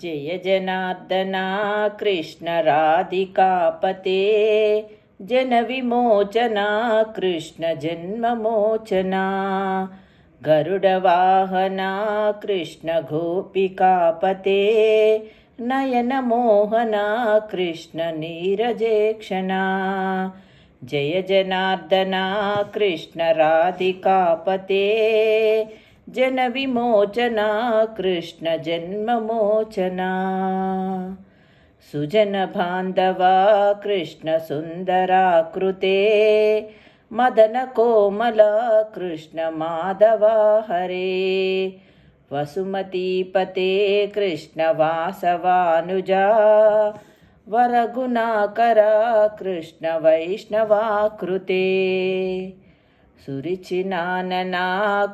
जय जनार्दना कृष्ण राधिकापते जनविमोचना कृष्ण जन्ममोचना गरुडवाहना कृष्ण गोपिकापते नयनमोहना कृष्ण नीरजेक्षणा जय जनार्दना कृष्ण राधिकापते जनविमोचना कृष्ण जन्ममोचना सुजनबान्धवा कृष्ण सुन्दराकृते मदनकोमला कृष्ण माधवा हरे वसुमतीपते कृष्ण वासवानुजा वरगुणाकरा कृष्ण वैष्णवाकृते सुरुचिनानना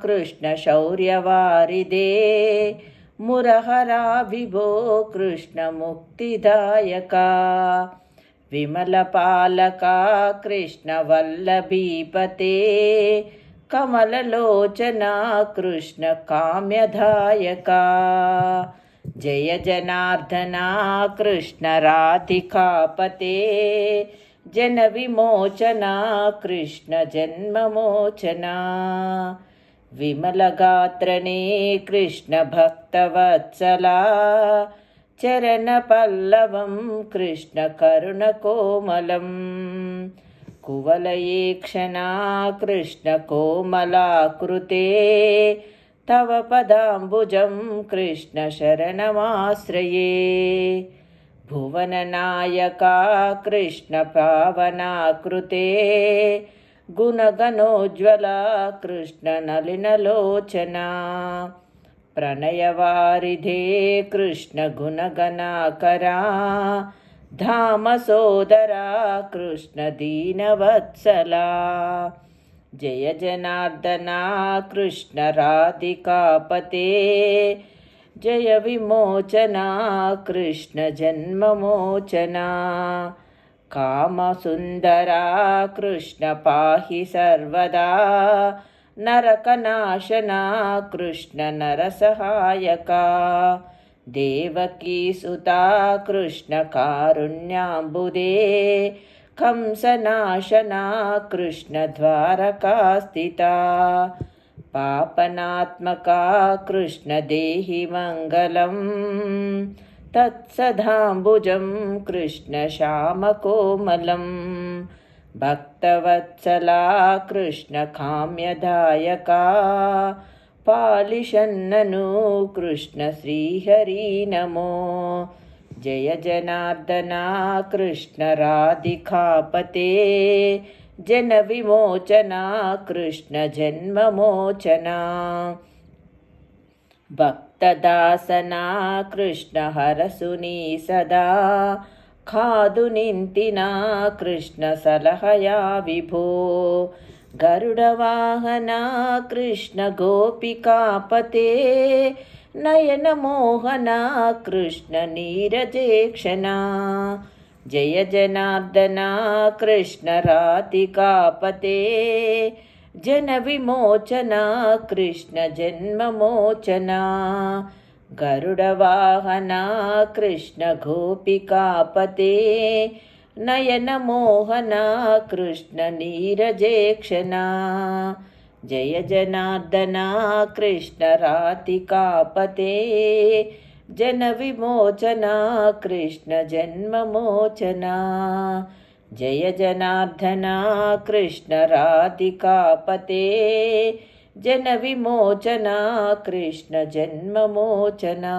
कृष्ण शौर्यवारिदे मुरहरा विभो कृष्ण मुक्तिदायका विमलपालका कृष्ण वल्लभीपते कमललोचना कृष्ण काम्यदायका जय जनार्दना कृष्ण राधिकापते जनविमोचना कृष्ण जन्ममोचना विमलगात्रने कृष्ण भक्तवत्सला चरणपल्लवं कृष्ण करुणकोमलं कुवलयेक्षणा कृष्ण कोमलाकृते तव पदाम्बुजं कृष्ण शरणमाश्रये भुवननायका कृष्ण पावनाकृते गुणगणोज्ज्वला कृष्ण नलिनलोचना प्रणयवारिधे कृष्ण गुणगणाकरा धामसोदरा कृष्ण दीनवत्सला जय जनार्दना कृष्ण राधिकापते जय विमोचना कृष्ण जन्ममोचना कामसुन्दरा कृष्ण पाहि सर्वदा नरकनाशना कृष्ण नरसहायका देवकीसुता कृष्ण कारुण्याम्बुदे कंसनाशना कृष्ण द्वारकास्थिता पापनात्मका कृष्ण देहि मङ्गलं तत्सदाम्बुजं कृष्ण श्यामकोमलं भक्तवत्सला कृष्ण काम्यदायका पालिषन्ननु कृष्ण श्रीहरि नमो जय जनार्दना कृष्ण राधिकापते जनविमोचना कृष्ण जन्ममोचना भक्तदासना कृष्ण हरसुनी सदा खादुनिन्तिना कृष्ण सलहया विभो गरुडवाहना कृष्ण गोपिकापते नयनमोहना कृष्ण नीरजेक्षणा जय जनार्दना कृष्ण राधिकापते जनविमोचना कृष्ण जन्ममोचना गरुडवाहना कृष्ण गोपिकापते नयनमोहना कृष्ण नीरजेक्षणा जय जनार्दना कृष्ण राधिकापते जनविमोचना कृष्ण जन्ममोचना जय जनार्दना कृष्ण राधिकापते जनविमोचना कृष्ण जन्ममोचना।